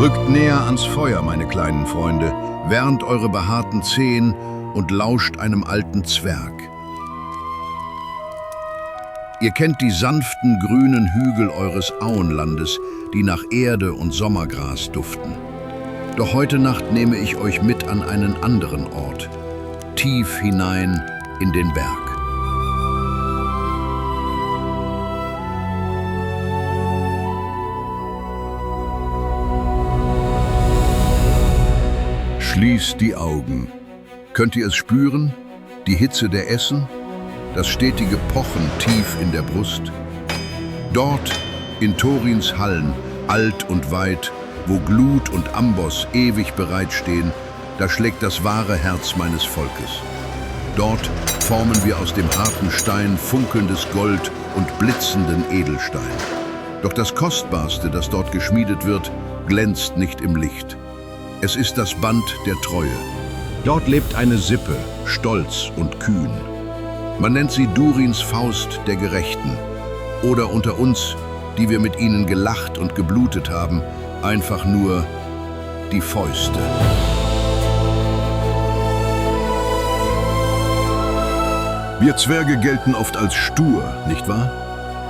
Rückt näher ans Feuer, meine kleinen Freunde, wärmt eure behaarten Zehen und lauscht einem alten Zwerg. Ihr kennt die sanften grünen Hügel eures Auenlandes, die nach Erde und Sommergras duften. Doch heute Nacht nehme ich euch mit an einen anderen Ort, tief hinein in den Berg. Schließt die Augen. Könnt ihr es spüren? Die Hitze der Essen? Das stetige Pochen tief in der Brust? Dort, in Thorins Hallen, alt und weit, wo Glut und Amboss ewig bereitstehen, da schlägt das wahre Herz meines Volkes. Dort formen wir aus dem harten Stein funkelndes Gold und blitzenden Edelstein. Doch das Kostbarste, das dort geschmiedet wird, glänzt nicht im Licht. Es ist das Band der Treue. Dort lebt eine Sippe, stolz und kühn. Man nennt sie Durins Faust der Gerechten. Oder unter uns, die wir mit ihnen gelacht und geblutet haben, einfach nur die Fäuste. Wir Zwerge gelten oft als stur, nicht wahr?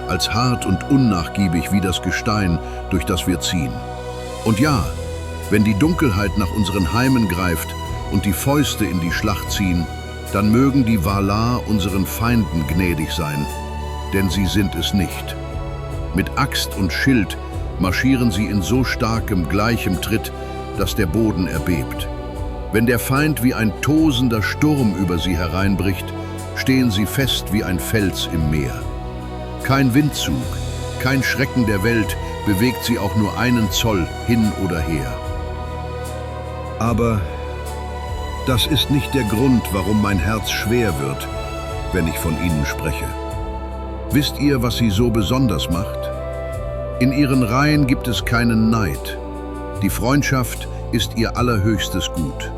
Als hart und unnachgiebig wie das Gestein, durch das wir ziehen. Und ja, wenn die Dunkelheit nach unseren Heimen greift und die Fäuste in die Schlacht ziehen, dann mögen die Valar unseren Feinden gnädig sein, denn sie sind es nicht. Mit Axt und Schild marschieren sie in so starkem, gleichem Tritt, dass der Boden erbebt. Wenn der Feind wie ein tosender Sturm über sie hereinbricht, stehen sie fest wie ein Fels im Meer. Kein Windzug, kein Schrecken der Welt bewegt sie auch nur einen Zoll hin oder her. Aber das ist nicht der Grund, warum mein Herz schwer wird, wenn ich von ihnen spreche. Wisst ihr, was sie so besonders macht? In ihren Reihen gibt es keinen Neid. Die Freundschaft ist ihr allerhöchstes Gut.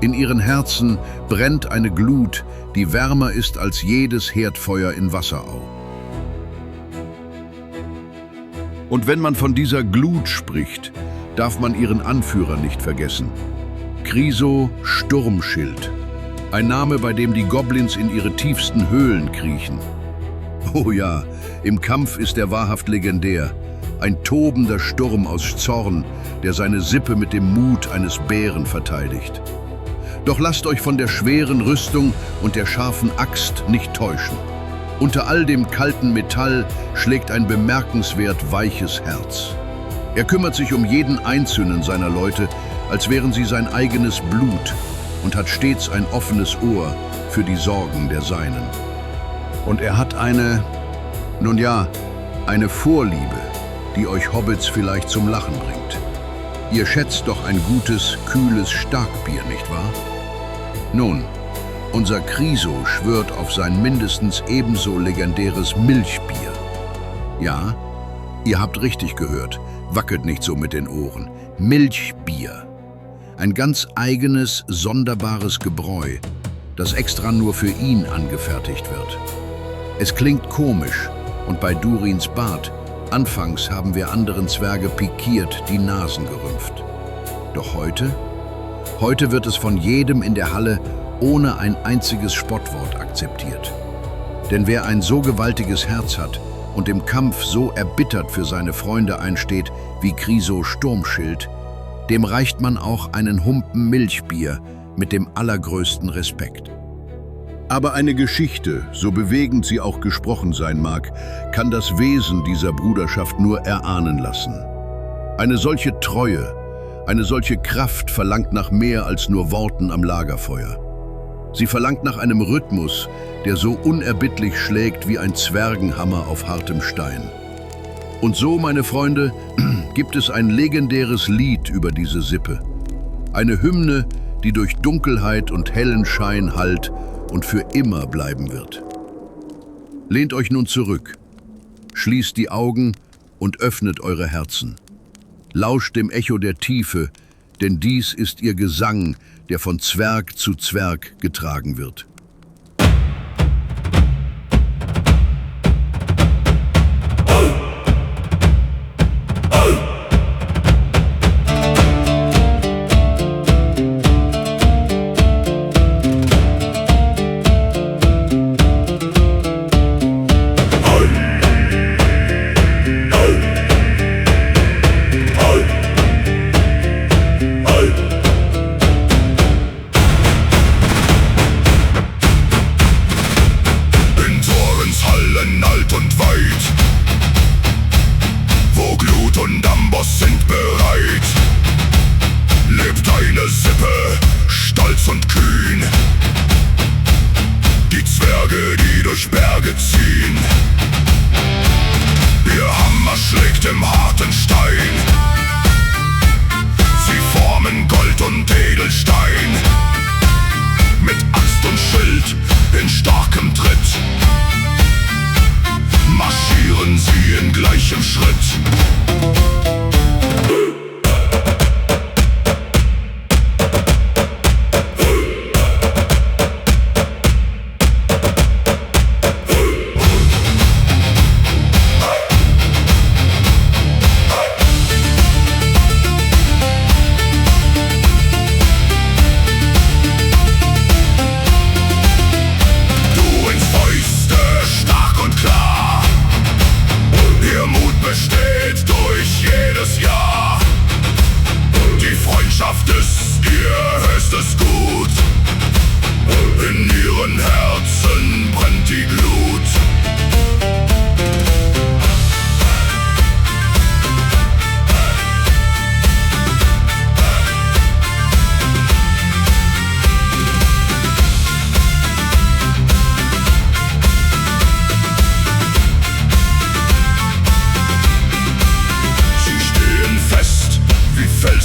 In ihren Herzen brennt eine Glut, die wärmer ist als jedes Herdfeuer in Wasserau. Und wenn man von dieser Glut spricht, darf man ihren Anführer nicht vergessen. Chryso Sturmschild. Ein Name, bei dem die Goblins in ihre tiefsten Höhlen kriechen. Oh ja, im Kampf ist er wahrhaft legendär. Ein tobender Sturm aus Zorn, der seine Sippe mit dem Mut eines Bären verteidigt. Doch lasst euch von der schweren Rüstung und der scharfen Axt nicht täuschen. Unter all dem kalten Metall schlägt ein bemerkenswert weiches Herz. Er kümmert sich um jeden einzelnen seiner Leute, als wären sie sein eigenes Blut, und hat stets ein offenes Ohr für die Sorgen der Seinen. Und er hat eine Vorliebe, die euch Hobbits vielleicht zum Lachen bringt. Ihr schätzt doch ein gutes, kühles Starkbier, nicht wahr? Nun, unser Chryso schwört auf sein mindestens ebenso legendäres Milchbier. Ja, ihr habt richtig gehört, wackelt nicht so mit den Ohren. Milchbier. Ein ganz eigenes, sonderbares Gebräu, das extra nur für ihn angefertigt wird. Es klingt komisch und bei Durins Bart, anfangs haben wir anderen Zwerge pikiert die Nasen gerümpft. Doch heute wird es von jedem in der Halle ohne ein einziges Spottwort akzeptiert. Denn wer ein so gewaltiges Herz hat und im Kampf so erbittert für seine Freunde einsteht wie Chryso Sturmschild, dem reicht man auch einen Humpen Milchbier mit dem allergrößten Respekt. Aber eine Geschichte, so bewegend sie auch gesprochen sein mag, kann das Wesen dieser Bruderschaft nur erahnen lassen. Eine solche Treue, eine solche Kraft verlangt nach mehr als nur Worten am Lagerfeuer. Sie verlangt nach einem Rhythmus, der so unerbittlich schlägt wie ein Zwergenhammer auf hartem Stein. Und so, meine Freunde, gibt es ein legendäres Lied über diese Sippe. Eine Hymne, die durch Dunkelheit und hellen Schein hallt und für immer bleiben wird. Lehnt euch nun zurück, schließt die Augen und öffnet eure Herzen. Lauscht dem Echo der Tiefe, denn dies ist ihr Gesang, der von Zwerg zu Zwerg getragen wird. durch Berge ziehen. Ihr Hammer schlägt im harten Stein. Sie formen Gold und Edelstein. Mit Axt und Schild in starkem Tritt marschieren sie in gleichem Schritt.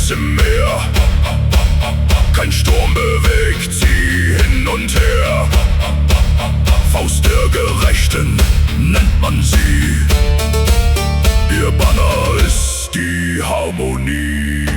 Im Meer. Kein Sturm bewegt sie hin und her. Faust der Gerechten nennt man sie. Ihr Banner ist die Harmonie.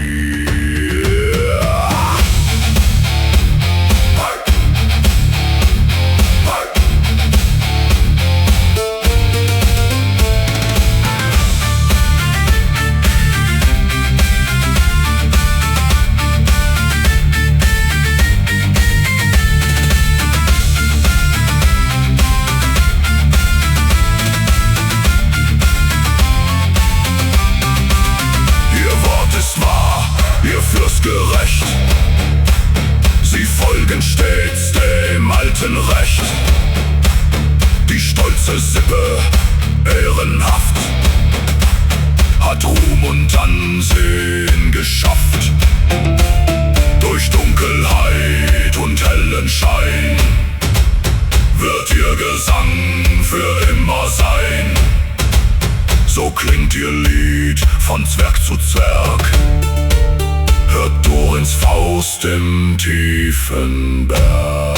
Gerecht. Sie folgen stets dem alten Recht. Die stolze Sippe, ehrenhaft, hat Ruhm und Ansehen geschafft. Durch Dunkelheit und hellen Schein wird ihr Gesang für immer sein. So klingt ihr Lied von Zwerg zu Zwerg. Hört Dorins Faust im tiefen Berg.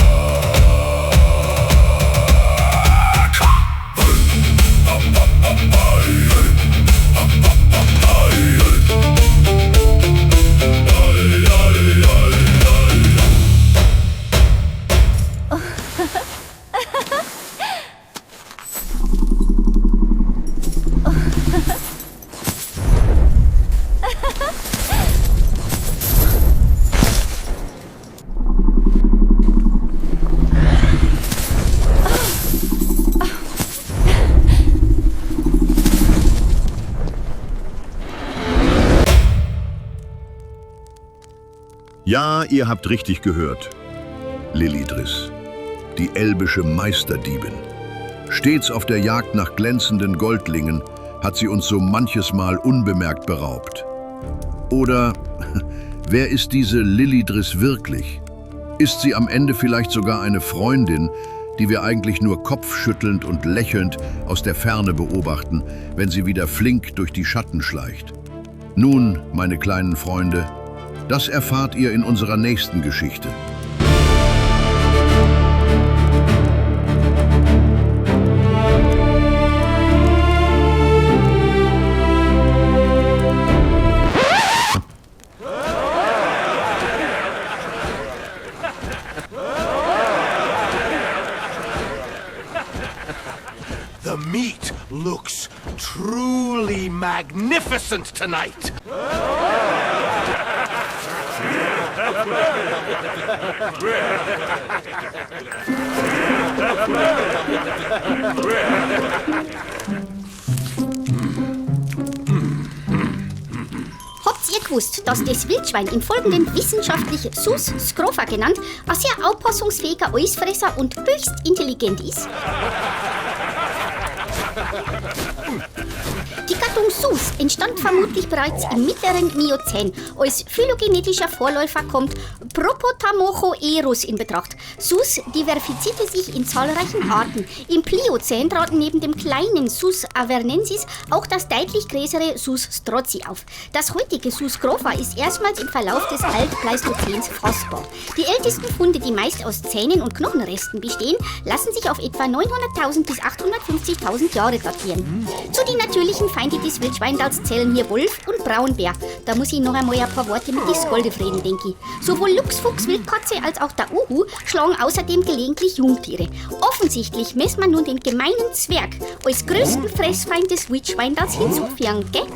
Ja, ihr habt richtig gehört. Lilidris, die elbische Meisterdiebin. Stets auf der Jagd nach glänzenden Goldlingen hat sie uns so manches Mal unbemerkt beraubt. Oder wer ist diese Lilidris wirklich? Ist sie am Ende vielleicht sogar eine Freundin, die wir eigentlich nur kopfschüttelnd und lächelnd aus der Ferne beobachten, wenn sie wieder flink durch die Schatten schleicht? Nun, meine kleinen Freunde, das erfahrt ihr in unserer nächsten Geschichte. The meat looks truly magnificent tonight. Habt ihr gewusst, dass das Wildschwein im Folgenden wissenschaftlich Sus scrofa genannt ein sehr aufpassungsfähiger Eisfresser und höchst intelligent ist? Die Gattung Sus entstand vermutlich bereits im mittleren Miozän. Als phylogenetischer Vorläufer kommt Propotamochoerus in Betracht. Sus diversifizierte sich in zahlreichen Arten. Im Pliozän traten neben dem kleinen Sus avernensis auch das deutlich größere Sus strozzi auf. Das heutige Sus scrofa ist erstmals im Verlauf des Altpleistozäns fassbar. Die ältesten Funde, die meist aus Zähnen und Knochenresten bestehen, lassen sich auf etwa 900.000 bis 850.000 Jahre datieren. Zu den natürlichen Feinde des Wildschweindals zählen hier Wolf und Braunbär. Da muss ich noch einmal ein paar Worte mit die Skolde reden, denke ich. Sowohl Luchsfuchs, Wildkatze als auch der Uhu schlagen außerdem gelegentlich Jungtiere. Offensichtlich messen wir nun den gemeinen Zwerg als größten Fressfeind des Wildschweindals hinzufügen, gell?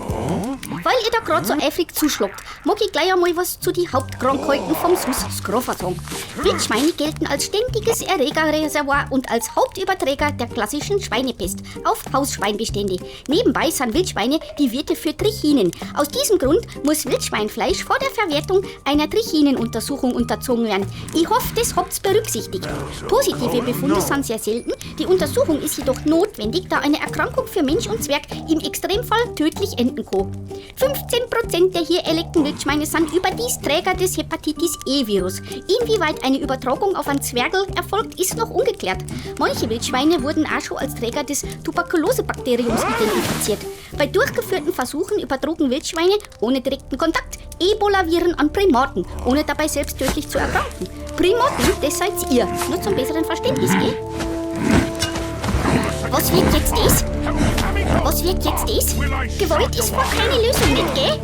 Weil ihr da gerade so eifrig zuschlagt, mag ich gleich einmal was zu den Hauptkrankheiten vom Sus scrofa sagen. Wildschweine gelten als ständiges Erregerreservoir und als Hauptüberträger der klassischen Schweinepest auf Hausschweinbestände. Nebenbei sind Wildschweine die Wirte für Trichinen. Aus diesem Grund muss Wildschweinfleisch vor der Verwertung einer Trichinenuntersuchung unterzogen werden. Ich hoffe, das habt's berücksichtigt. Positive Befunde sind sehr selten. Die Untersuchung ist jedoch notwendig, da eine Erkrankung für Mensch und Zwerg im Extremfall tödlich enden kann. 15% der hier erlegten Wildschweine sind überdies Träger des Hepatitis-E-Virus. Inwieweit eine Übertragung auf einen Zwergel erfolgt, ist noch ungeklärt. Manche Wildschweine wurden auch schon als Träger des Tuberkulosebakteriums identifiziert. Bei durchgeführten Versuchen übertrugen Wildschweine ohne direkten Kontakt Ebola-Viren an Primaten, ohne dabei selbst tödlich zu erkranken. Primaten, das seid ihr. Nur zum besseren Verständnis, gell? Was wird jetzt das? Was wird jetzt das? Gewalt ist wohl keine Lösung, nicht, gell?